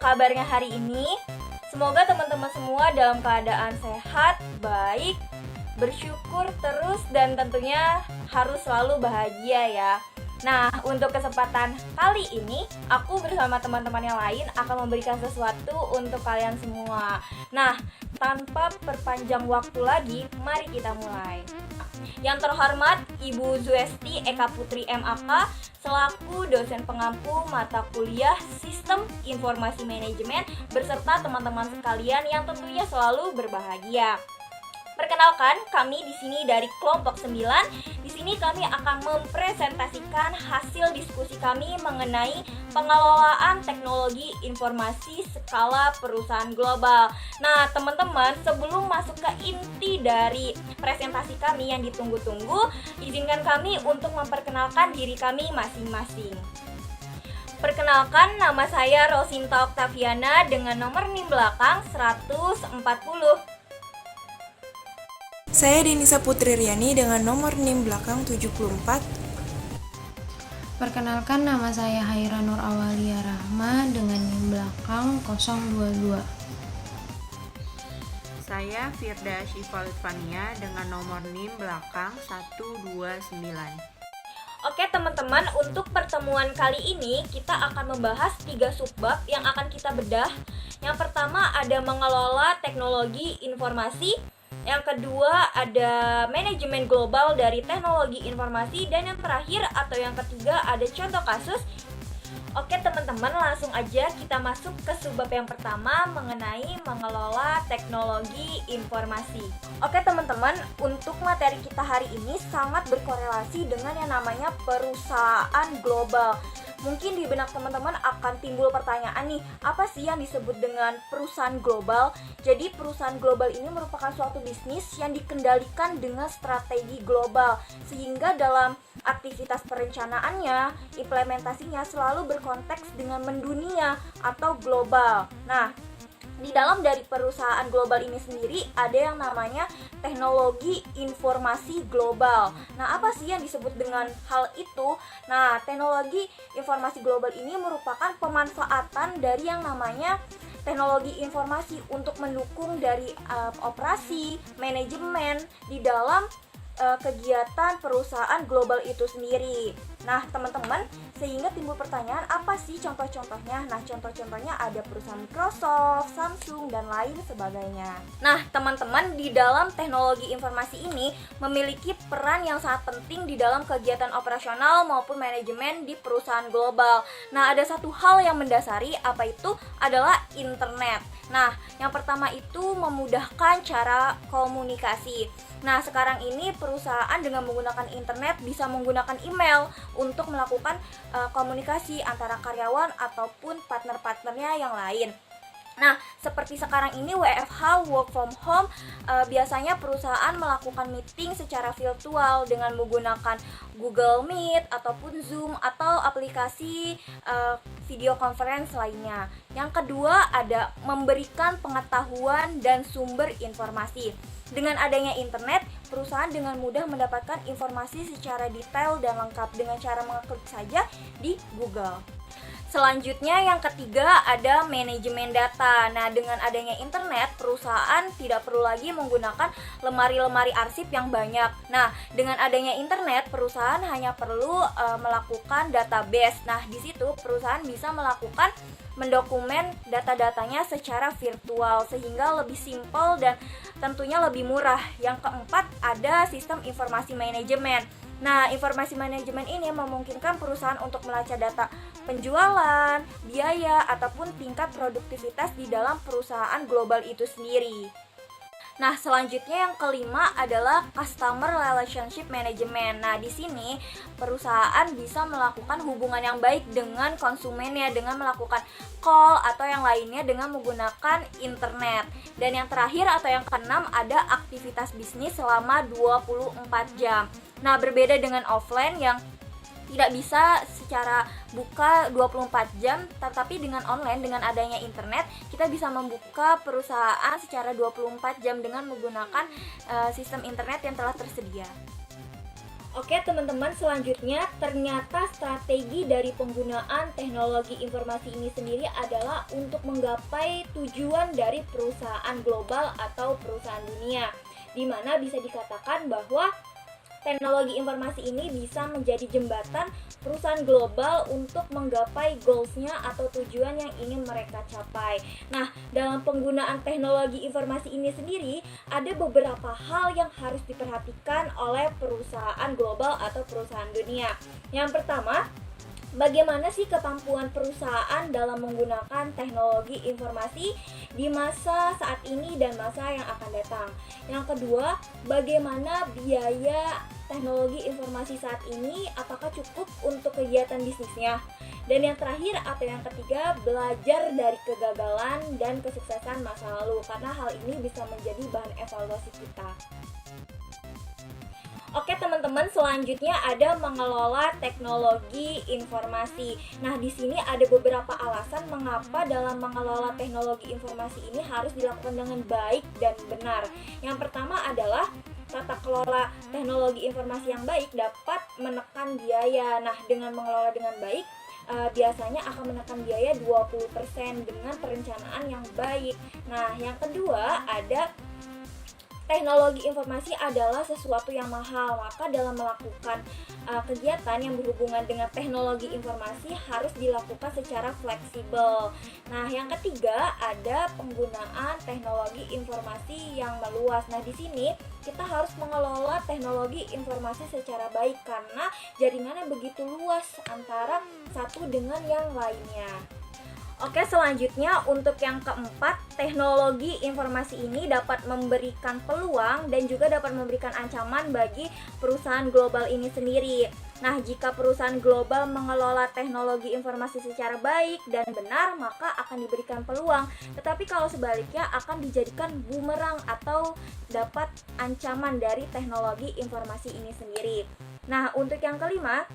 kabarnya hari ini? Semoga teman-teman semua dalam keadaan sehat, baik, bersyukur terus, dan tentunya harus selalu bahagia ya. Nah, untuk kesempatan kali ini, aku bersama teman-teman yang lain akan memberikan sesuatu untuk kalian semua. Nah, tanpa perpanjang waktu lagi, mari kita mulai. Yang terhormat Ibu Zuesti Eka Putri MAK selaku dosen pengampu mata kuliah Sistem Informasi Manajemen beserta teman-teman sekalian yang tentunya selalu berbahagia. Perkenalkan, kami di sini dari kelompok 9. Di sini kami akan mempresentasikan hasil diskusi kami mengenai pengelolaan teknologi informasi skala perusahaan global. Nah, teman-teman, sebelum masuk ke inti dari presentasi kami yang ditunggu-tunggu, izinkan kami untuk memperkenalkan diri kami masing-masing. Perkenalkan, nama saya Rosinta Oktaviana dengan nomor NIM belakang 140. Saya Denisa Putri Riani dengan nomor NIM belakang 74. Perkenalkan, nama saya Haira Nur Awalia Rahma dengan NIM belakang 022. Saya Firda Syifa Lutfania dengan nomor NIM belakang 129. Oke teman-teman, untuk pertemuan kali ini kita akan membahas 3 subbab yang akan kita bedah. Yang pertama ada mengelola teknologi informasi, yang kedua ada manajemen global dari teknologi informasi, dan yang terakhir atau yang ketiga ada contoh kasus. Oke teman-teman, langsung aja kita masuk ke subbab yang pertama mengenai mengelola teknologi informasi. Oke teman-teman, untuk materi kita hari ini sangat berkorelasi dengan yang namanya perusahaan global. Mungkin di benak teman-teman akan timbul pertanyaan nih, apa sih yang disebut dengan perusahaan global? Jadi perusahaan global ini merupakan suatu bisnis yang dikendalikan dengan strategi global, sehingga dalam aktivitas perencanaannya, implementasinya selalu berkonteks dengan mendunia atau global. Nah, di dalam dari perusahaan global ini sendiri ada yang namanya teknologi informasi global. Nah, apa sih yang disebut dengan hal itu? Nah, teknologi informasi global ini merupakan pemanfaatan dari yang namanya teknologi informasi untuk mendukung dari operasi, manajemen di dalam kegiatan perusahaan global itu sendiri. Nah, teman-teman, sehingga timbul pertanyaan, apa sih contoh-contohnya? Nah, contoh-contohnya ada perusahaan Microsoft, Samsung, dan lain sebagainya. Nah, teman-teman, di dalam teknologi informasi ini memiliki peran yang sangat penting di dalam kegiatan operasional maupun manajemen di perusahaan global. Nah, ada satu hal yang mendasari, apa itu? Adalah internet. Nah, yang pertama itu memudahkan cara komunikasi. Nah, sekarang ini perusahaan dengan menggunakan internet bisa menggunakan email untuk melakukan komunikasi antara karyawan ataupun partner-partnernya yang lain. Nah, seperti sekarang ini WFH, work from home, biasanya perusahaan melakukan meeting secara virtual dengan menggunakan Google Meet ataupun Zoom atau aplikasi video conference lainnya. Yang kedua ada memberikan pengetahuan dan sumber informasi. Dengan adanya internet, perusahaan dengan mudah mendapatkan informasi secara detail dan lengkap dengan cara mengeklik saja di Google. Selanjutnya yang ketiga ada manajemen data. Nah, dengan adanya internet, perusahaan tidak perlu lagi menggunakan lemari-lemari arsip yang banyak. Nah, dengan adanya internet, perusahaan hanya perlu melakukan database. Nah, di situ perusahaan bisa melakukan mendokumen data-datanya secara virtual sehingga lebih simpel dan tentunya lebih murah. Yang keempat ada sistem informasi manajemen. Nah, informasi manajemen ini memungkinkan perusahaan untuk melacak data penjualan, biaya, ataupun tingkat produktivitas di dalam perusahaan global itu sendiri. Nah, selanjutnya yang kelima adalah customer relationship management. Nah, di sini perusahaan bisa melakukan hubungan yang baik dengan konsumennya dengan melakukan call atau yang lainnya dengan menggunakan internet. Dan yang terakhir atau yang keenam ada aktivitas bisnis selama 24 jam. Nah, berbeda dengan offline yang tidak bisa secara buka 24 jam, tetapi dengan online, dengan adanya internet, kita bisa membuka perusahaan secara 24 jam dengan menggunakan sistem internet yang telah tersedia. Oke teman-teman, selanjutnya ternyata strategi dari penggunaan teknologi informasi ini sendiri adalah untuk menggapai tujuan dari perusahaan global atau perusahaan dunia, di mana bisa dikatakan bahwa teknologi informasi ini bisa menjadi jembatan perusahaan global untuk menggapai goals-nya atau tujuan yang ingin mereka capai. Nah, dalam penggunaan teknologi informasi ini sendiri, ada beberapa hal yang harus diperhatikan oleh perusahaan global atau perusahaan dunia. Yang pertama, bagaimana sih kemampuan perusahaan dalam menggunakan teknologi informasi di masa saat ini dan masa yang akan datang. Yang kedua, bagaimana biaya teknologi informasi saat ini, apakah cukup untuk kegiatan bisnisnya. Dan yang terakhir atau yang ketiga, belajar dari kegagalan dan kesuksesan masa lalu, karena hal ini bisa menjadi bahan evaluasi kita. Oke teman-teman, selanjutnya ada mengelola teknologi informasi. Nah, di sini ada beberapa alasan mengapa dalam mengelola teknologi informasi ini harus dilakukan dengan baik dan benar. Yang pertama adalah tata kelola teknologi informasi yang baik dapat menekan biaya. Nah, dengan mengelola dengan baik, biasanya akan menekan biaya 20% dengan perencanaan yang baik. Nah, yang kedua ada teknologi informasi adalah sesuatu yang mahal, maka dalam melakukan kegiatan yang berhubungan dengan teknologi informasi harus dilakukan secara fleksibel. Nah, yang ketiga ada penggunaan teknologi informasi yang meluas. Nah, di sini kita harus mengelola teknologi informasi secara baik karena jaringannya begitu luas antara satu dengan yang lainnya. Oke, selanjutnya untuk yang keempat, teknologi informasi ini dapat memberikan peluang dan juga dapat memberikan ancaman bagi perusahaan global ini sendiri. Nah, jika perusahaan global mengelola teknologi informasi secara baik dan benar, maka akan diberikan peluang. Tetapi kalau sebaliknya akan dijadikan bumerang atau dapat ancaman dari teknologi informasi ini sendiri. Nah, untuk yang kelima,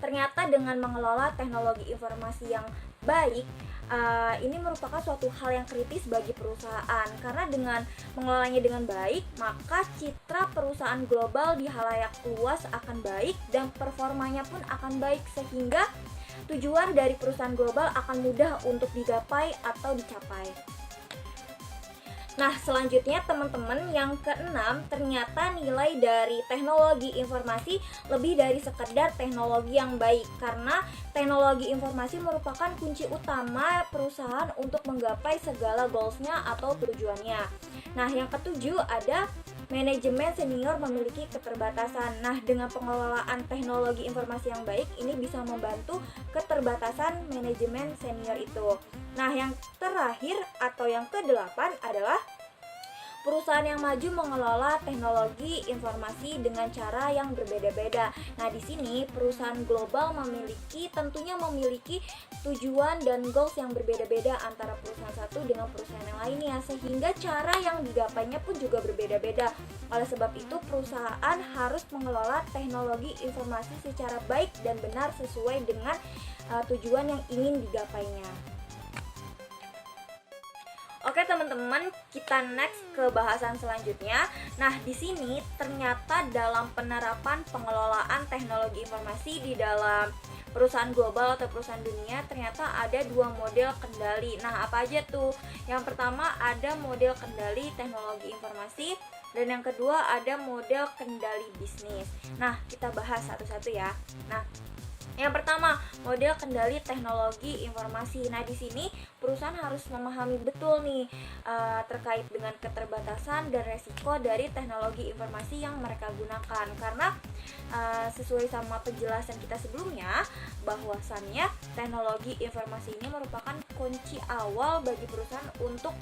ternyata dengan mengelola teknologi informasi yang baik, ini merupakan suatu hal yang kritis bagi perusahaan, karena dengan mengelolanya dengan baik, maka citra perusahaan global di halayak luas akan baik dan performanya pun akan baik, sehingga tujuan dari perusahaan global akan mudah untuk digapai atau dicapai. Nah, selanjutnya teman-teman, yang keenam, ternyata nilai dari teknologi informasi lebih dari sekedar teknologi yang baik, karena teknologi informasi merupakan kunci utama perusahaan untuk menggapai segala goals-nya atau tujuannya. Nah, yang ketujuh ada manajemen senior memiliki keterbatasan. Nah, dengan pengelolaan teknologi informasi yang baik, ini bisa membantu keterbatasan manajemen senior itu. Nah, yang terakhir atau yang kedelapan adalah perusahaan yang maju mengelola teknologi informasi dengan cara yang berbeda-beda. Nah, di sini perusahaan global tentunya memiliki tujuan dan goals yang berbeda-beda antara perusahaan satu dengan perusahaan yang lainnya, sehingga cara yang digapainya pun juga berbeda-beda. Oleh sebab itu, perusahaan harus mengelola teknologi informasi secara baik dan benar sesuai dengan tujuan yang ingin digapainya. Oke teman-teman, kita next ke bahasan selanjutnya. Nah, di sini ternyata dalam penerapan pengelolaan teknologi informasi di dalam perusahaan global atau perusahaan dunia, ternyata ada dua model kendali. Nah, apa aja tuh? Yang pertama ada model kendali teknologi informasi, dan yang kedua ada model kendali bisnis. Nah, kita bahas satu-satu ya. Nah, yang pertama, model kendali teknologi informasi. Nah, di sini perusahaan harus memahami betul nih terkait dengan keterbatasan dan resiko dari teknologi informasi yang mereka gunakan. Karena sesuai sama penjelasan kita sebelumnya, bahwasannya teknologi informasi ini merupakan kunci awal bagi perusahaan untuk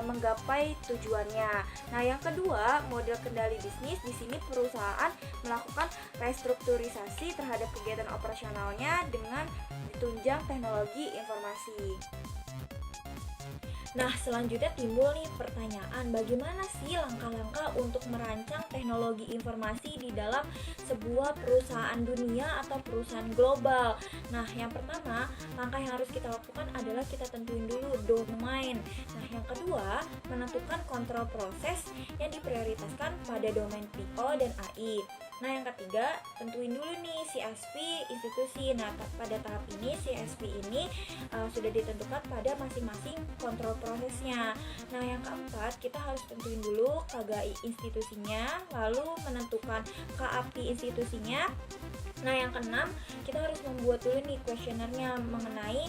menggapai tujuannya. Nah, yang kedua, model kendali bisnis. Di sini perusahaan melakukan restrukturisasi terhadap kegiatan operasionalnya dengan ditunjang teknologi informasi. Nah, selanjutnya timbul nih pertanyaan, bagaimana sih langkah-langkah untuk merancang teknologi informasi di dalam sebuah perusahaan dunia atau perusahaan global? Nah, yang pertama, langkah yang harus kita lakukan adalah kita tentuin dulu domain. Nah, yang kedua, menentukan kontrol proses yang diprioritaskan pada domain PO dan AI. Nah, yang ketiga, tentuin dulu nih CSV institusi. Nah, pada tahap ini CSV ini sudah ditentukan pada masing-masing kontrol prosesnya. Nah, yang keempat, kita harus tentuin dulu KGI institusinya, lalu menentukan KAPI institusinya. Nah, yang keenam, kita harus membuat dulu nih kuesionernya mengenai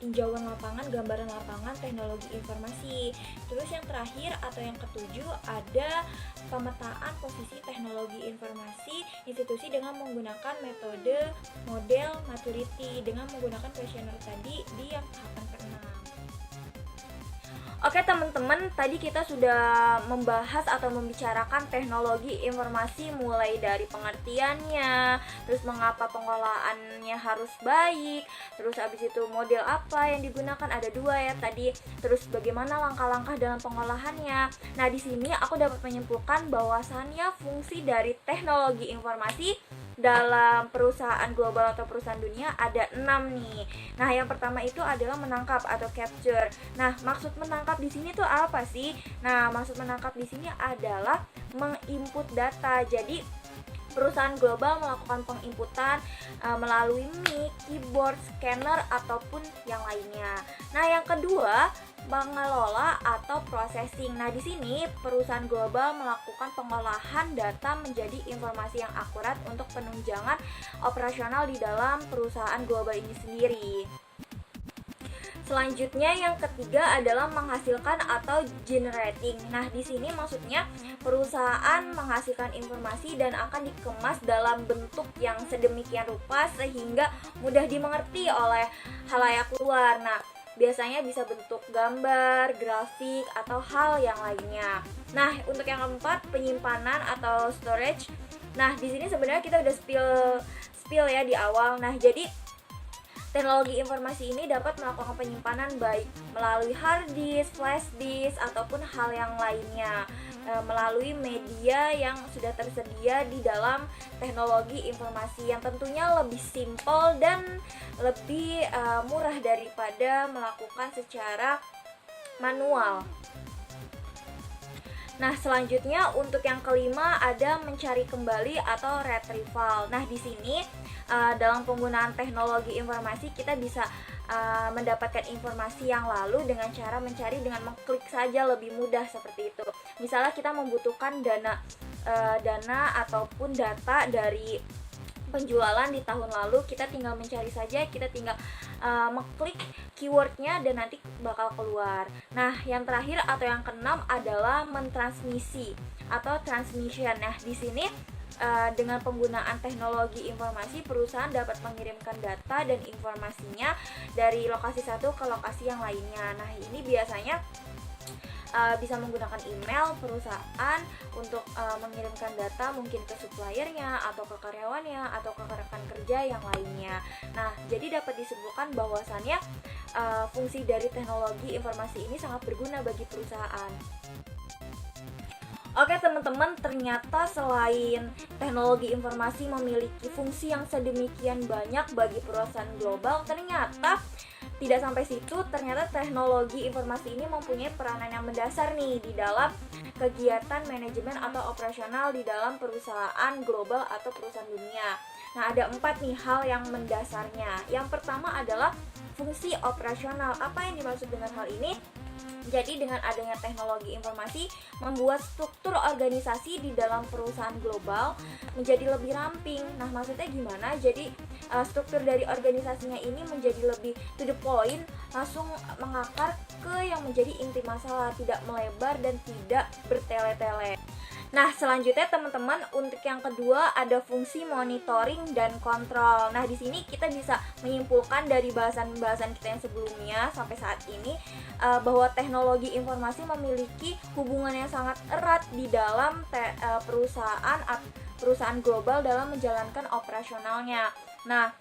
tinjauan lapangan, gambaran lapangan teknologi informasi. Terus yang terakhir atau yang ketujuh ada pemetaan posisi teknologi informasi institusi dengan menggunakan metode model maturity dengan menggunakan kuesioner tadi di yang tahapan keenam. Oke teman-teman, tadi kita sudah membahas atau membicarakan teknologi informasi mulai dari pengertiannya, terus mengapa pengolahannya harus baik, terus habis itu model apa yang digunakan, ada 2 ya tadi, terus bagaimana langkah-langkah dalam pengolahannya. Nah, di sini aku dapat menyimpulkan bahwasannya fungsi dari teknologi informasi dalam perusahaan global atau perusahaan dunia ada 6 nih. Nah, yang pertama itu adalah menangkap atau capture. Nah, maksud menangkap di sini tuh apa sih? Nah, maksud menangkap di sini adalah menginput data. Jadi perusahaan global melakukan penginputan melalui mic, keyboard, scanner ataupun yang lainnya. Nah, yang kedua mengelola atau processing. Nah, di sini perusahaan global melakukan pengolahan data menjadi informasi yang akurat untuk penunjangan operasional di dalam perusahaan global ini sendiri. Selanjutnya yang ketiga adalah menghasilkan atau generating. Nah, di sini maksudnya perusahaan menghasilkan informasi dan akan dikemas dalam bentuk yang sedemikian rupa sehingga mudah dimengerti oleh khalayak luar. Nah, biasanya bisa bentuk gambar, grafik, atau hal yang lainnya. Nah, untuk yang keempat, penyimpanan atau storage. Nah, di sini sebenarnya kita udah spill ya di awal. Nah, jadi teknologi informasi ini dapat melakukan penyimpanan baik melalui hard disk, flash disk, ataupun hal yang lainnya melalui media yang sudah tersedia di dalam teknologi informasi yang tentunya lebih simpel dan lebih murah daripada melakukan secara manual. Nah, selanjutnya untuk yang kelima ada mencari kembali atau retrieval. Nah, di sini dalam penggunaan teknologi informasi kita bisa mendapatkan informasi yang lalu dengan cara mencari dengan mengklik saja lebih mudah seperti itu. Misalnya kita membutuhkan dana ataupun data dari penjualan di tahun lalu, kita tinggal mencari saja, kita tinggal mengklik keywordnya dan nanti bakal keluar. Nah, yang terakhir atau yang keenam adalah mentransmisi atau transmission. Nah, di sini dengan penggunaan teknologi informasi, perusahaan dapat mengirimkan data dan informasinya dari lokasi satu ke lokasi yang lainnya. Nah, ini biasanya bisa menggunakan email perusahaan untuk mengirimkan data mungkin ke suppliernya atau ke karyawannya atau ke rekan kerja yang lainnya. Nah, jadi dapat disimpulkan bahwasannya fungsi dari teknologi informasi ini sangat berguna bagi perusahaan. Oke teman-teman, ternyata selain teknologi informasi memiliki fungsi yang sedemikian banyak bagi perusahaan global, ternyata tidak sampai situ, ternyata teknologi informasi ini mempunyai peranan yang mendasar nih di dalam kegiatan manajemen atau operasional di dalam perusahaan global atau perusahaan dunia. Nah, ada 4 nih hal yang mendasarnya. Yang pertama adalah fungsi operasional. Apa yang dimaksud dengan hal ini? Jadi dengan adanya teknologi informasi membuat struktur organisasi di dalam perusahaan global menjadi lebih ramping. Nah, maksudnya gimana? Jadi struktur dari organisasinya ini menjadi lebih to the point, langsung mengakar ke yang menjadi inti masalah, tidak melebar dan tidak bertele-tele. Nah, selanjutnya teman-teman, untuk yang kedua ada fungsi monitoring dan kontrol. Nah, di sini kita bisa menyimpulkan dari bahasan-bahasan kita yang sebelumnya sampai saat ini bahwa teknologi informasi memiliki hubungan yang sangat erat di dalam perusahaan global dalam menjalankan operasionalnya. Nah,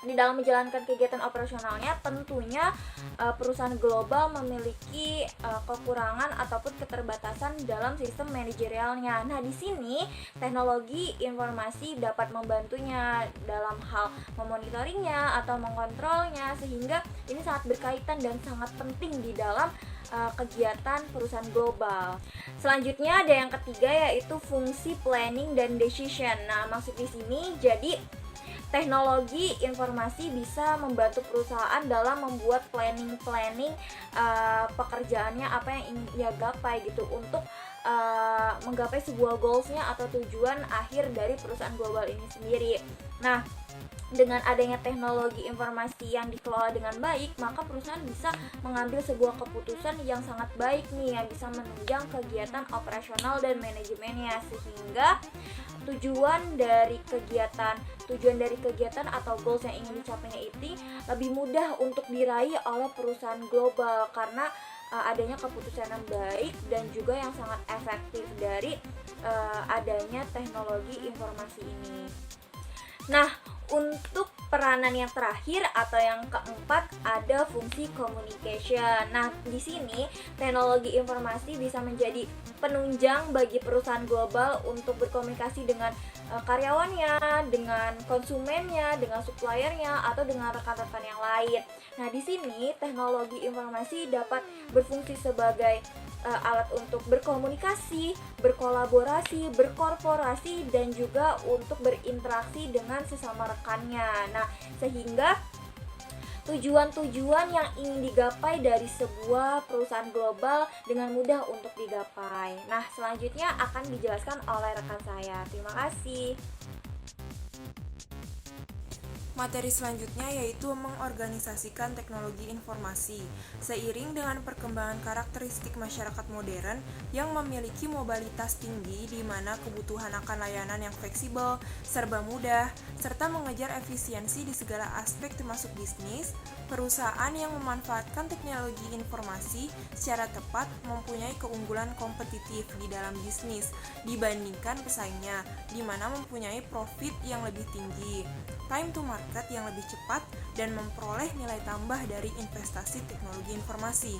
Di dalam menjalankan kegiatan operasionalnya, tentunya perusahaan global memiliki kekurangan ataupun keterbatasan dalam sistem manajerialnya. Nah, di sini teknologi informasi dapat membantunya dalam hal memonitoringnya atau mengontrolnya, sehingga ini sangat berkaitan dan sangat penting di dalam kegiatan perusahaan global. Selanjutnya ada yang ketiga, yaitu fungsi planning dan decision. Nah, maksud di sini jadi teknologi informasi bisa membantu perusahaan dalam membuat planning pekerjaannya apa yang ingin ia gapai gitu, untuk menggapai sebuah goalsnya atau tujuan akhir dari perusahaan global ini sendiri. Nah, dengan adanya teknologi informasi yang dikelola dengan baik, maka perusahaan bisa mengambil sebuah keputusan yang sangat baik nih, yang bisa menunjang kegiatan operasional dan manajemennya, sehingga tujuan dari kegiatan atau goals yang ingin dicapainya itu lebih mudah untuk diraih oleh perusahaan global karena adanya keputusan yang baik dan juga yang sangat efektif dari adanya teknologi informasi ini. Nah, untuk peranan yang terakhir atau yang keempat ada fungsi communication. Nah, di sini teknologi informasi bisa menjadi penunjang bagi perusahaan global untuk berkomunikasi dengan karyawannya, dengan konsumennya, dengan suppliernya, atau dengan rekan-rekan yang lain. Nah, di sini teknologi informasi dapat berfungsi sebagai alat untuk berkomunikasi, berkolaborasi, berkorporasi, dan juga untuk berinteraksi dengan sesama rekannya. Nah, sehingga tujuan-tujuan yang ingin digapai dari sebuah perusahaan global dengan mudah untuk digapai. Nah, selanjutnya akan dijelaskan oleh rekan saya. Terima kasih. Materi selanjutnya yaitu mengorganisasikan teknologi informasi. Seiring dengan perkembangan karakteristik masyarakat modern yang memiliki mobilitas tinggi di mana kebutuhan akan layanan yang fleksibel, serba mudah, serta mengejar efisiensi di segala aspek termasuk bisnis, perusahaan yang memanfaatkan teknologi informasi secara tepat mempunyai keunggulan kompetitif di dalam bisnis dibandingkan pesaingnya, di mana mempunyai profit yang lebih tinggi, time to market yang lebih cepat, dan memperoleh nilai tambah dari investasi teknologi informasi.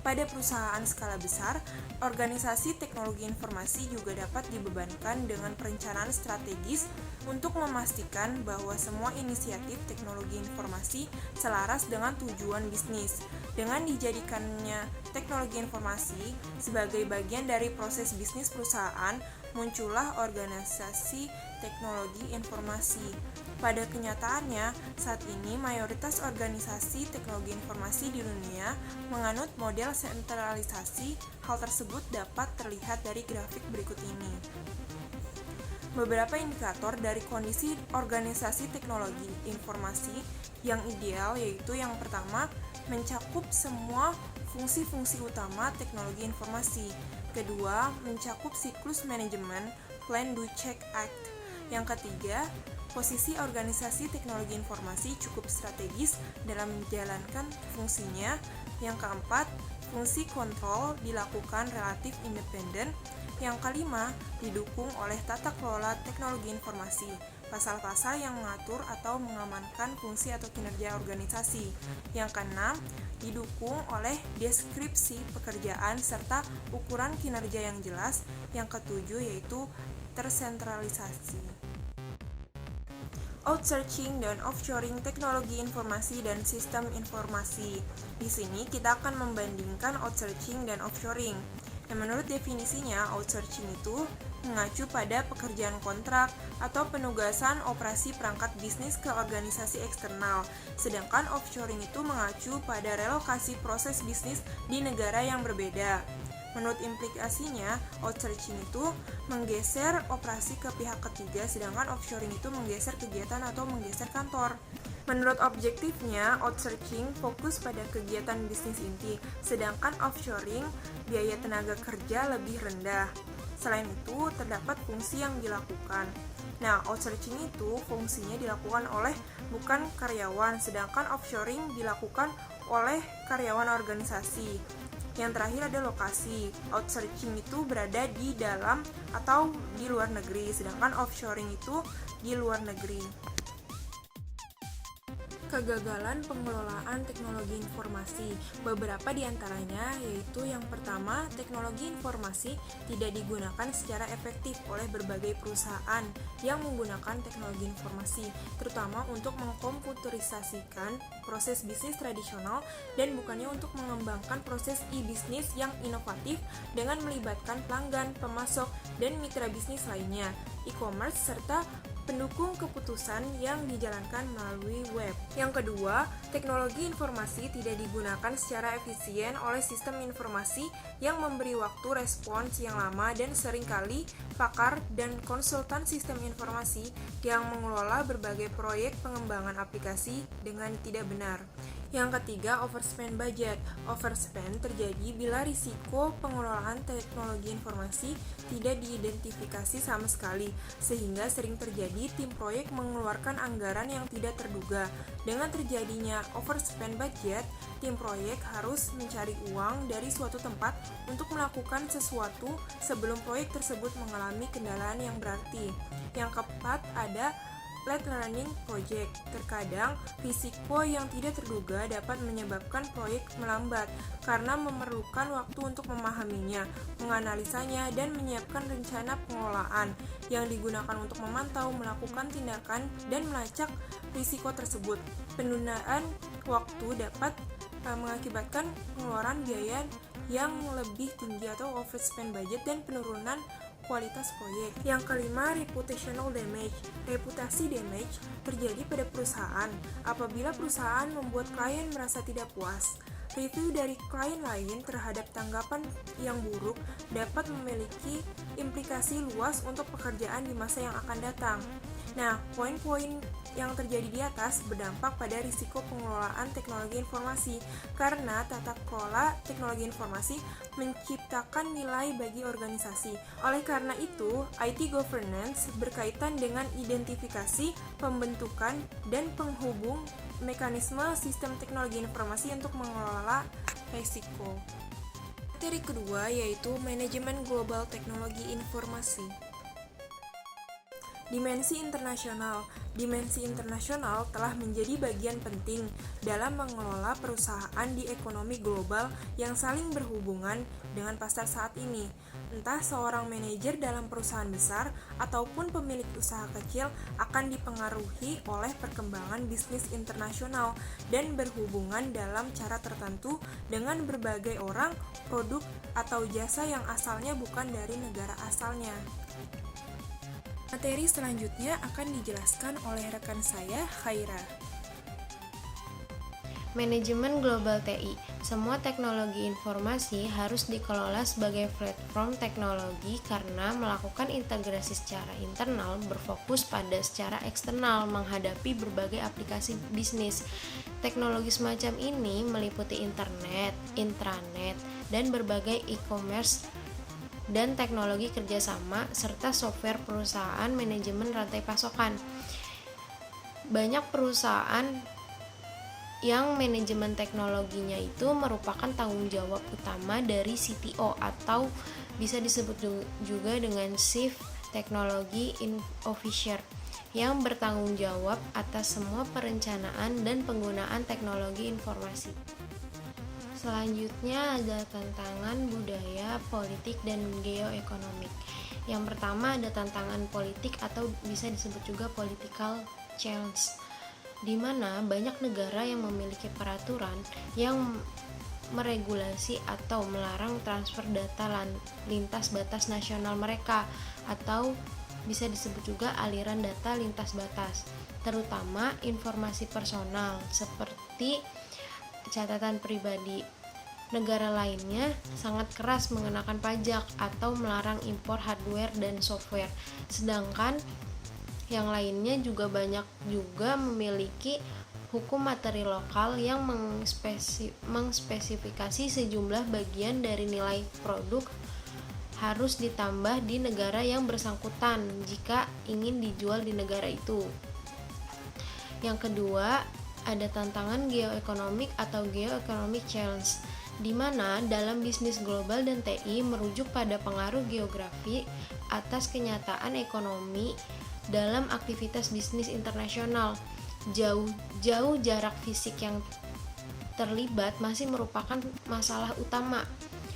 Pada perusahaan skala besar, organisasi teknologi informasi juga dapat dibebankan dengan perencanaan strategis untuk memastikan bahwa semua inisiatif teknologi informasi selaras dengan tujuan bisnis. Dengan dijadikannya teknologi informasi sebagai bagian dari proses bisnis perusahaan, muncullah organisasi teknologi informasi. Pada kenyataannya, saat ini mayoritas organisasi teknologi informasi di dunia menganut model sentralisasi. Hal tersebut dapat terlihat dari grafik berikut ini. Beberapa indikator dari kondisi organisasi teknologi informasi yang ideal yaitu yang pertama, mencakup semua fungsi-fungsi utama teknologi informasi. Kedua, mencakup siklus manajemen, plan, do, check, act. Yang ketiga, posisi organisasi teknologi informasi cukup strategis dalam menjalankan fungsinya. Yang keempat, fungsi kontrol dilakukan relatif independen. Yang kelima, didukung oleh tata kelola teknologi informasi, pasal-pasal yang mengatur atau mengamankan fungsi atau kinerja organisasi. Yang keenam, didukung oleh deskripsi pekerjaan serta ukuran kinerja yang jelas. Yang ketujuh yaitu tersentralisasi. Outsourcing dan offshoring teknologi informasi dan sistem informasi. Di sini kita akan membandingkan outsourcing dan offshoring. Menurut definisinya, outsourcing itu mengacu pada pekerjaan kontrak atau penugasan operasi perangkat bisnis ke organisasi eksternal, sedangkan offshoring itu mengacu pada relokasi proses bisnis di negara yang berbeda. Menurut implikasinya, outsourcing itu menggeser operasi ke pihak ketiga, sedangkan offshoring itu menggeser kegiatan atau menggeser kantor. Menurut objektifnya, outsourcing fokus pada kegiatan bisnis inti, sedangkan offshoring biaya tenaga kerja lebih rendah. Selain itu, terdapat fungsi yang dilakukan. Nah, outsourcing itu fungsinya dilakukan oleh bukan karyawan, sedangkan offshoring dilakukan oleh karyawan organisasi. Yang terakhir ada lokasi. Outsourcing itu berada di dalam atau di luar negeri, sedangkan offshoring itu di luar negeri. Kegagalan pengelolaan teknologi informasi. Beberapa di antaranya yaitu yang pertama, teknologi informasi tidak digunakan secara efektif oleh berbagai perusahaan yang menggunakan teknologi informasi, terutama untuk mengkomputerisasikan proses bisnis tradisional dan bukannya untuk mengembangkan proses e-bisnis yang inovatif dengan melibatkan pelanggan, pemasok, dan mitra bisnis lainnya, e-commerce, serta pendukung keputusan yang dijalankan melalui web. Yang kedua, teknologi informasi tidak digunakan secara efisien oleh sistem informasi yang memberi waktu respons yang lama dan seringkali pakar dan konsultan sistem informasi yang mengelola berbagai proyek pengembangan aplikasi dengan tidak benar. Yang ketiga, overspend budget. Overspend terjadi bila risiko pengelolaan teknologi informasi tidak diidentifikasi sama sekali, sehingga sering terjadi tim proyek mengeluarkan anggaran yang tidak terduga. Dengan terjadinya overspend budget, tim proyek harus mencari uang dari suatu tempat untuk melakukan sesuatu sebelum proyek tersebut mengalami kendala yang berarti. Yang keempat, ada late learning project. Terkadang, risiko yang tidak terduga dapat menyebabkan proyek melambat karena memerlukan waktu untuk memahaminya, menganalisanya, dan menyiapkan rencana pengelolaan yang digunakan untuk memantau, melakukan tindakan, dan melacak risiko tersebut. Penundaan waktu dapat mengakibatkan pengeluaran biaya yang lebih tinggi atau overspend budget dan penurunan kualitas proyek. Yang kelima, reputational damage. Reputasi damage terjadi pada perusahaan apabila perusahaan membuat klien merasa tidak puas. Review dari klien lain terhadap tanggapan yang buruk dapat memiliki implikasi luas untuk pekerjaan di masa yang akan datang. Nah, poin-poin yang terjadi di atas berdampak pada risiko pengelolaan teknologi informasi karena tata kelola teknologi informasi menciptakan nilai bagi organisasi. Oleh karena itu, IT governance berkaitan dengan identifikasi, pembentukan, dan penghubung mekanisme sistem teknologi informasi untuk mengelola risiko. Materi kedua yaitu manajemen global teknologi informasi. Dimensi internasional. Dimensi internasional telah menjadi bagian penting dalam mengelola perusahaan di ekonomi global yang saling berhubungan dengan pasar saat ini. Entah seorang manajer dalam perusahaan besar ataupun pemilik usaha kecil akan dipengaruhi oleh perkembangan bisnis internasional dan berhubungan dalam cara tertentu dengan berbagai orang, produk, atau jasa yang asalnya bukan dari negara asalnya. Materi selanjutnya akan dijelaskan oleh rekan saya, Khaira. Manajemen Global TI. Semua teknologi informasi harus dikelola sebagai platform teknologi karena melakukan integrasi secara internal berfokus pada secara eksternal menghadapi berbagai aplikasi bisnis. Teknologi semacam ini meliputi internet, intranet, dan berbagai e-commerce dan teknologi kerjasama serta software perusahaan manajemen rantai pasokan. Banyak perusahaan yang manajemen teknologinya itu merupakan tanggung jawab utama dari CTO atau bisa disebut juga dengan Chief Technology Officer yang bertanggung jawab atas semua perencanaan dan penggunaan teknologi informasi. Selanjutnya ada tantangan budaya, politik, dan geoekonomik. Yang pertama ada tantangan politik atau bisa disebut juga political challenge, di mana banyak negara yang memiliki peraturan yang meregulasi atau melarang transfer data lintas batas nasional mereka atau bisa disebut juga aliran data lintas batas, terutama informasi personal seperti catatan pribadi. Negara lainnya sangat keras mengenakan pajak atau melarang impor hardware dan software, sedangkan yang lainnya juga banyak juga memiliki hukum materi lokal yang mengspesifikasi sejumlah bagian dari nilai produk harus ditambah di negara yang bersangkutan jika ingin dijual di negara itu. Yang kedua, ada tantangan geoekonomik atau geoeconomic challenge, di mana dalam bisnis global dan TI merujuk pada pengaruh geografi atas kenyataan ekonomi dalam aktivitas bisnis internasional. Jauh jarak fisik yang terlibat masih merupakan masalah utama,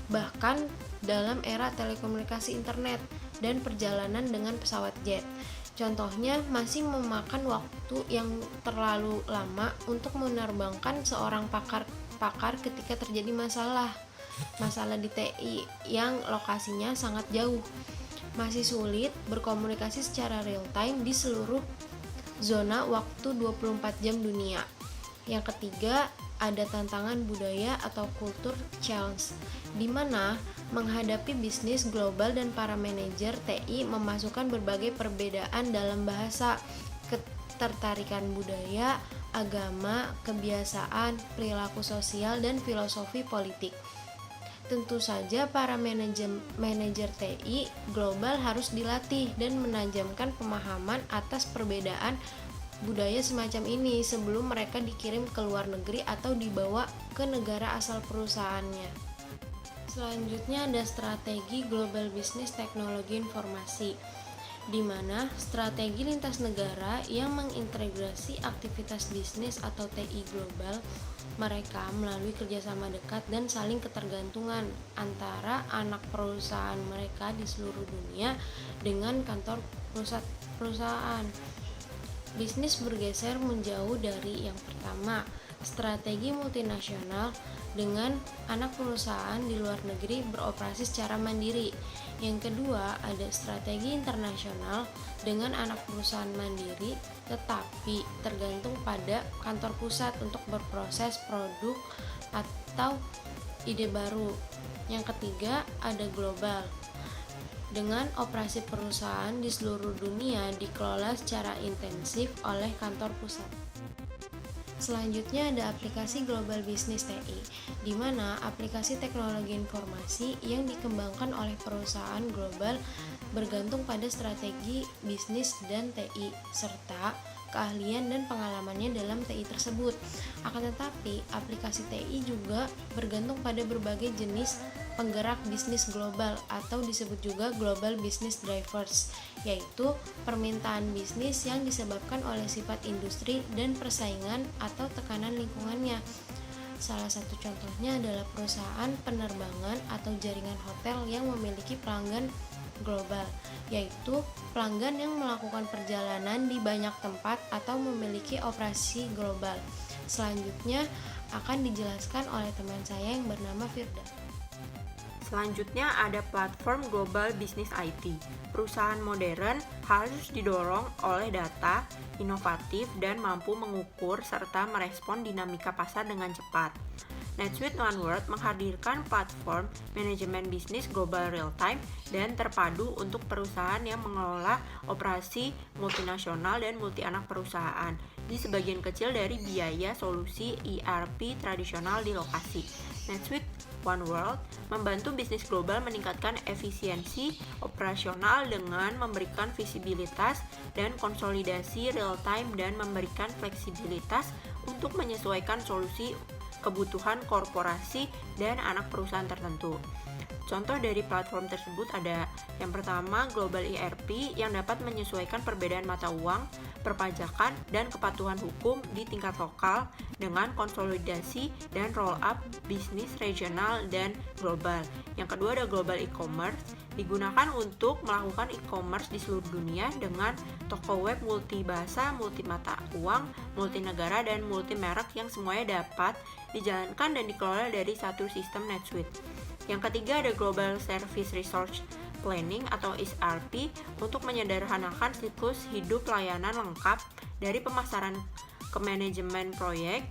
bahkan dalam era telekomunikasi internet dan perjalanan dengan pesawat jet. Contohnya, masih memakan waktu yang terlalu lama untuk menerbangkan seorang pakar ketika terjadi masalah di TI yang lokasinya sangat jauh. Masih sulit berkomunikasi secara real time di seluruh zona waktu 24 jam dunia. Yang ketiga, ada tantangan budaya atau culture challenge, di mana menghadapi bisnis global dan para manajer TI memasukkan berbagai perbedaan dalam bahasa, ketertarikan budaya, agama, kebiasaan, perilaku sosial, dan filosofi politik. Tentu saja para manajer TI global harus dilatih dan menajamkan pemahaman atas perbedaan budaya semacam ini sebelum mereka dikirim ke luar negeri atau dibawa ke negara asal perusahaannya. Selanjutnya ada strategi global bisnis teknologi informasi, di mana strategi lintas negara yang mengintegrasi aktivitas bisnis atau TI global mereka melalui kerjasama dekat dan saling ketergantungan antara anak perusahaan mereka di seluruh dunia dengan kantor pusat perusahaan. Bisnis bergeser menjauh dari yang pertama, strategi multinasional dengan anak perusahaan di luar negeri beroperasi secara mandiri. Yang kedua, ada strategi internasional dengan anak perusahaan mandiri tetapi tergantung pada kantor pusat untuk berproses produk atau ide baru. Yang ketiga, ada global dengan operasi perusahaan di seluruh dunia dikelola secara intensif oleh kantor pusat. Selanjutnya ada aplikasi global bisnis TI, di mana aplikasi teknologi informasi yang dikembangkan oleh perusahaan global bergantung pada strategi bisnis dan TI serta keahlian dan pengalamannya dalam TI tersebut. Akan tetapi, aplikasi TI juga bergantung pada berbagai jenis penggerak bisnis global atau disebut juga global business drivers, yaitu permintaan bisnis yang disebabkan oleh sifat industri dan persaingan atau tekanan lingkungannya. Salah satu contohnya adalah perusahaan penerbangan atau jaringan hotel yang memiliki pelanggan global, yaitu pelanggan yang melakukan perjalanan di banyak tempat atau memiliki operasi global. Selanjutnya akan dijelaskan oleh teman saya yang bernama Firda. Selanjutnya ada platform global bisnis IT. Perusahaan modern harus didorong oleh data, inovatif, dan mampu mengukur serta merespon dinamika pasar dengan cepat. NetSuite OneWorld menghadirkan platform manajemen bisnis global real-time dan terpadu untuk perusahaan yang mengelola operasi multinasional dan multi-anak perusahaan di sebagian kecil dari biaya solusi ERP tradisional di lokasi. NetSuite OneWorld membantu bisnis global meningkatkan efisiensi operasional dengan memberikan visibilitas dan konsolidasi real-time dan memberikan fleksibilitas untuk menyesuaikan solusi kebutuhan korporasi dan anak perusahaan tertentu. Contoh dari platform tersebut ada yang pertama Global ERP yang dapat menyesuaikan perbedaan mata uang, perpajakan, dan kepatuhan hukum di tingkat lokal dengan konsolidasi dan roll up bisnis regional dan global. Yang kedua ada Global E-commerce digunakan untuk melakukan e-commerce di seluruh dunia dengan toko web multi bahasa, multi mata uang, multi negara, dan multi merek yang semuanya dapat dijalankan dan dikelola dari satu sistem NetSuite. Yang ketiga ada Global Service Resource Planning atau SRP untuk menyederhanakan siklus hidup layanan lengkap dari pemasaran ke manajemen proyek,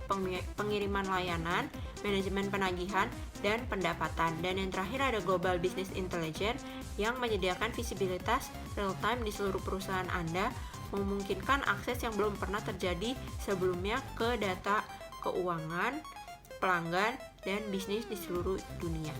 pengiriman layanan, manajemen penagihan, dan pendapatan. Dan yang terakhir ada Global Business Intelligence yang menyediakan visibilitas real-time di seluruh perusahaan Anda, memungkinkan akses yang belum pernah terjadi sebelumnya ke data keuangan, pelanggan, dan bisnis di seluruh dunia.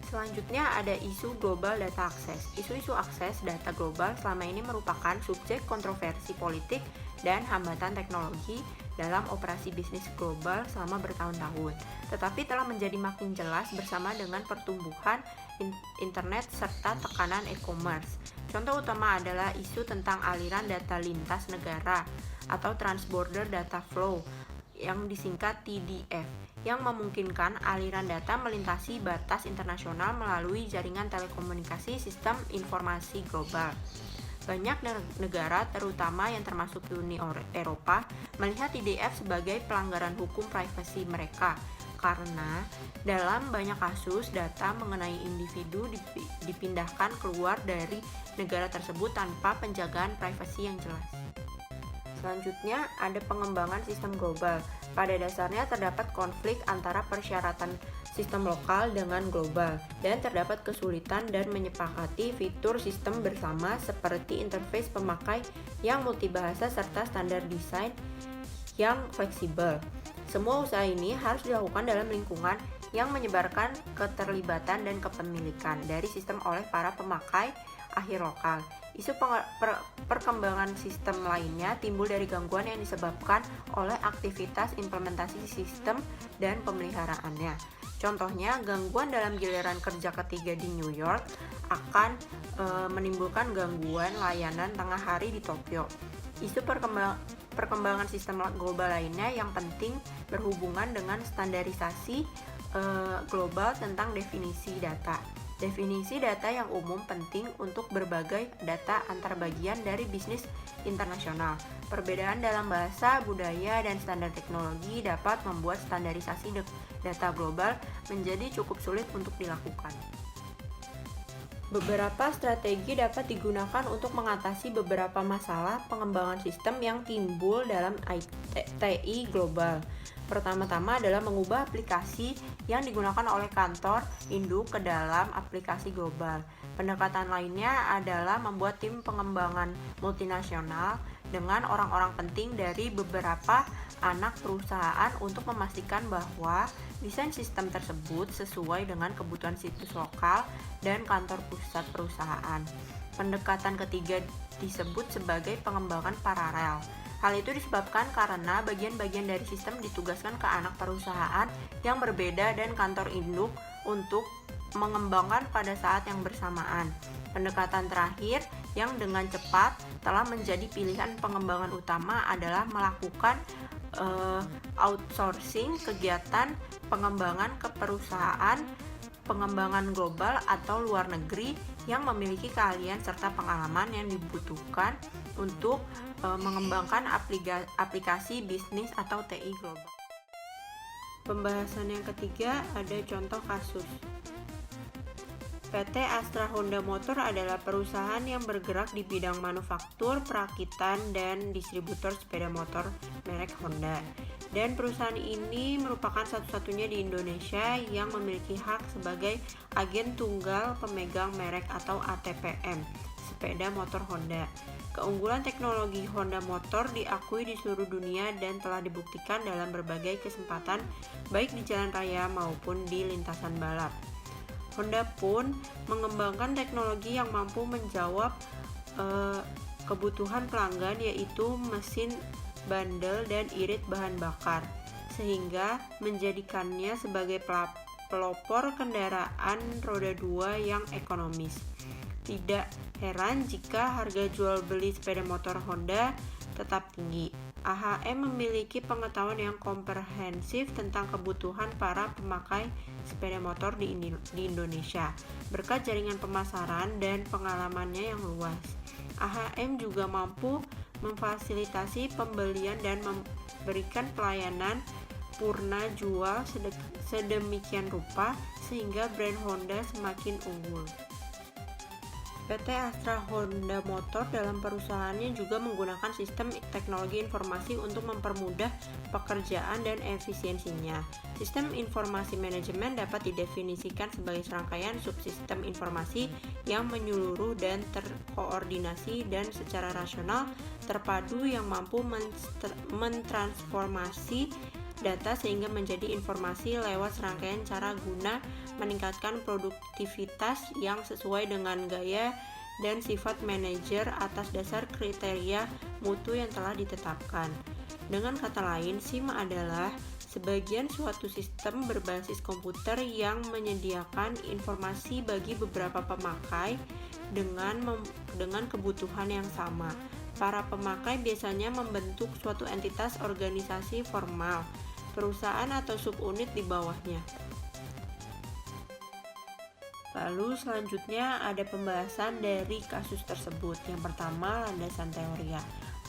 Selanjutnya ada isu global data access. Isu-isu akses data global selama ini merupakan subjek kontroversi politik dan hambatan teknologi dalam operasi bisnis global selama bertahun-tahun, tetapi telah menjadi makin jelas bersama dengan pertumbuhan internet serta tekanan e-commerce. Contoh utama adalah isu tentang aliran data lintas negara, atau Transborder Data Flow yang disingkat TDF, yang memungkinkan aliran data melintasi batas internasional melalui jaringan telekomunikasi sistem informasi global. Banyak negara, terutama yang termasuk Uni Eropa, melihat TDF sebagai pelanggaran hukum privasi mereka, karena dalam banyak kasus data mengenai individu dipindahkan keluar dari negara tersebut tanpa penjagaan privasi yang jelas. Selanjutnya, ada pengembangan sistem global. Pada dasarnya terdapat konflik antara persyaratan sistem lokal dengan global, dan terdapat kesulitan dan menyepakati fitur sistem bersama seperti interface pemakai yang multibahasa serta standar desain yang fleksibel. Semua usaha ini harus dilakukan dalam lingkungan yang menyebarkan keterlibatan dan kepemilikan dari sistem oleh para pemakai akhir lokal. Isu perkembangan sistem lainnya timbul dari gangguan yang disebabkan oleh aktivitas implementasi sistem dan pemeliharaannya. Contohnya, gangguan dalam giliran kerja ketiga di New York akan menimbulkan gangguan layanan tengah hari di Tokyo. Isu perkembangan sistem global lainnya yang penting berhubungan dengan standarisasi global tentang definisi data. Definisi data yang umum penting untuk berbagai data antar bagian dari bisnis internasional. Perbedaan dalam bahasa, budaya, dan standar teknologi dapat membuat standarisasi data global menjadi cukup sulit untuk dilakukan. Beberapa strategi dapat digunakan untuk mengatasi beberapa masalah pengembangan sistem yang timbul dalam TI global. Pertama-tama adalah mengubah aplikasi yang digunakan oleh kantor induk ke dalam aplikasi global. Pendekatan lainnya adalah membuat tim pengembangan multinasional dengan orang-orang penting dari beberapa anak perusahaan untuk memastikan bahwa desain sistem tersebut sesuai dengan kebutuhan situs lokal dan kantor pusat perusahaan. Pendekatan ketiga disebut sebagai pengembangan paralel. Hal itu disebabkan karena bagian-bagian dari sistem ditugaskan ke anak perusahaan yang berbeda dan kantor induk untuk mengembangkan pada saat yang bersamaan. Pendekatan terakhir yang dengan cepat telah menjadi pilihan pengembangan utama adalah melakukan outsourcing kegiatan pengembangan ke perusahaan pengembangan global atau luar negeri yang memiliki keahlian serta pengalaman yang dibutuhkan untuk mengembangkan aplikasi bisnis atau TI global. Pembahasan yang ketiga ada contoh kasus. PT Astra Honda Motor adalah perusahaan yang bergerak di bidang manufaktur, perakitan, dan distributor sepeda motor merek Honda. Dan perusahaan ini merupakan satu-satunya di Indonesia yang memiliki hak sebagai agen tunggal pemegang merek atau ATPM, sepeda motor Honda. Keunggulan teknologi Honda Motor diakui di seluruh dunia dan telah dibuktikan dalam berbagai kesempatan, baik di jalan raya maupun di lintasan balap. Honda pun mengembangkan teknologi yang mampu menjawab kebutuhan pelanggan, yaitu mesin bandel dan irit bahan bakar, sehingga menjadikannya sebagai pelopor kendaraan roda 2 yang ekonomis. Tidak heran jika harga jual beli sepeda motor Honda tetap tinggi. AHM memiliki pengetahuan yang komprehensif tentang kebutuhan para pemakai sepeda motor di Indonesia. Berkat jaringan pemasaran dan pengalamannya yang luas, AHM juga mampu memfasilitasi pembelian dan memberikan pelayanan purna jual sedemikian rupa sehingga brand Honda semakin unggul. PT Astra Honda Motor dalam perusahaannya juga menggunakan sistem teknologi informasi untuk mempermudah pekerjaan dan efisiensinya. Sistem informasi manajemen dapat didefinisikan sebagai serangkaian subsistem informasi yang menyeluruh dan terkoordinasi dan secara rasional terpadu yang mampu mentransformasi data sehingga menjadi informasi lewat serangkaian cara guna meningkatkan produktivitas yang sesuai dengan gaya dan sifat manajer atas dasar kriteria mutu yang telah ditetapkan. Dengan kata lain, SIM adalah sebagian suatu sistem berbasis komputer yang menyediakan informasi bagi beberapa pemakai dengan kebutuhan yang sama. Para pemakai biasanya membentuk suatu entitas organisasi formal, perusahaan atau subunit di bawahnya. Lalu selanjutnya ada pembahasan dari kasus tersebut. Yang pertama, landasan teoria.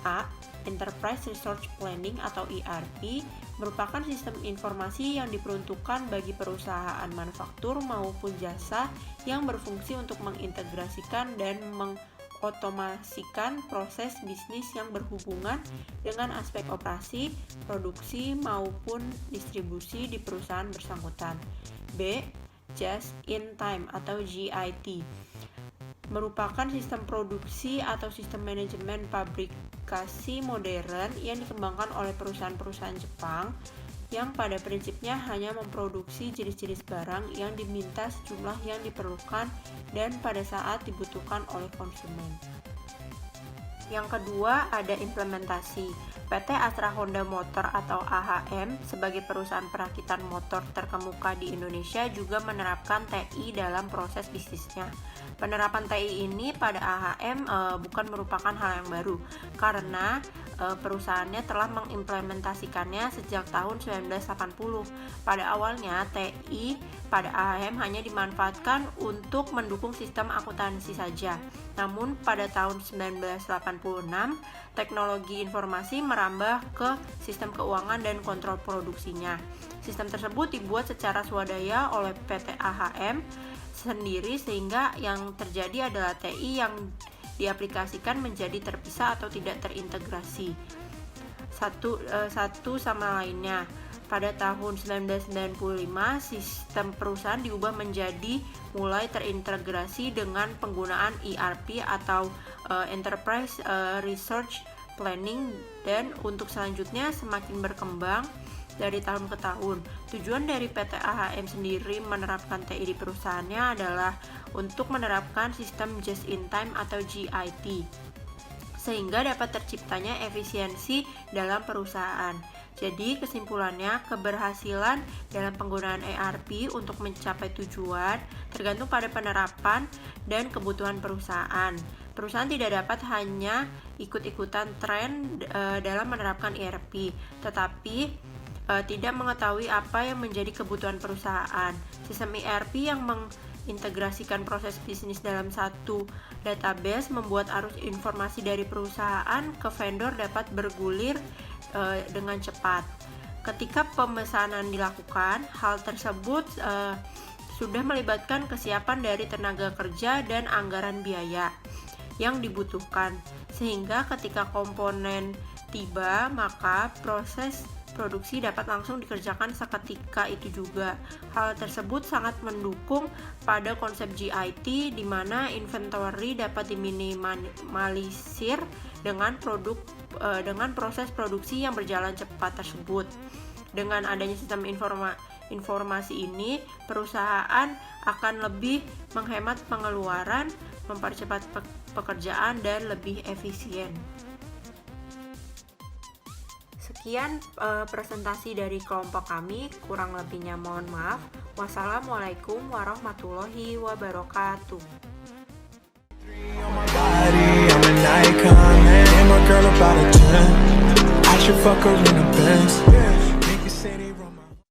A. Enterprise Resource Planning atau ERP merupakan sistem informasi yang diperuntukkan bagi perusahaan manufaktur maupun jasa yang berfungsi untuk mengintegrasikan dan mengotomasikan proses bisnis yang berhubungan dengan aspek operasi, produksi maupun distribusi di perusahaan bersangkutan. B. Just in Time atau JIT merupakan sistem produksi atau sistem manajemen pabrikasi modern yang dikembangkan oleh perusahaan-perusahaan Jepang yang pada prinsipnya hanya memproduksi jenis-jenis barang yang diminta sejumlah yang diperlukan dan pada saat dibutuhkan oleh konsumen. Yang kedua ada implementasi. PT Astra Honda Motor atau AHM sebagai perusahaan perakitan motor terkemuka di Indonesia juga menerapkan TI dalam proses bisnisnya. Penerapan TI ini pada AHM bukan merupakan hal yang baru karena perusahaannya telah mengimplementasikannya sejak tahun 1980. Pada awalnya TI pada AHM hanya dimanfaatkan untuk mendukung sistem akuntansi saja. Namun pada tahun 1986 teknologi informasi merambah ke sistem keuangan dan kontrol produksinya. Sistem tersebut dibuat secara swadaya oleh PT AHM sendiri sehingga yang terjadi adalah TI yang diaplikasikan menjadi terpisah atau tidak terintegrasi satu sama lainnya. Pada tahun 1995, sistem perusahaan diubah menjadi mulai terintegrasi dengan penggunaan ERP atau Enterprise Resource Planning dan untuk selanjutnya semakin berkembang dari tahun ke tahun. Tujuan dari PT AHM sendiri menerapkan TI di perusahaannya adalah untuk menerapkan sistem Just in Time atau JIT sehingga dapat terciptanya efisiensi dalam perusahaan. Jadi kesimpulannya, keberhasilan dalam penggunaan ERP untuk mencapai tujuan tergantung pada penerapan dan kebutuhan perusahaan. Perusahaan tidak dapat hanya ikut-ikutan tren dalam menerapkan ERP, tetapi tidak mengetahui apa yang menjadi kebutuhan perusahaan. Sistem ERP yang mengintegrasikan proses bisnis dalam satu database membuat arus informasi dari perusahaan ke vendor dapat bergulir dengan cepat. Ketika pemesanan dilakukan, hal tersebut sudah melibatkan kesiapan dari tenaga kerja dan anggaran biaya yang dibutuhkan, sehingga ketika komponen tiba, maka proses produksi dapat langsung dikerjakan seketika itu juga. Hal tersebut sangat mendukung pada konsep JIT di mana inventory dapat diminimalisir dengan proses produksi yang berjalan cepat tersebut. Dengan adanya sistem informasi ini, perusahaan akan lebih menghemat pengeluaran, mempercepat pekerjaan dan lebih efisien. Sekian presentasi dari kelompok kami, kurang lebihnya mohon maaf. Wassalamualaikum warahmatullahi wabarakatuh. I'm an icon, man, my girl about a 10. I should fuck her in a Benz.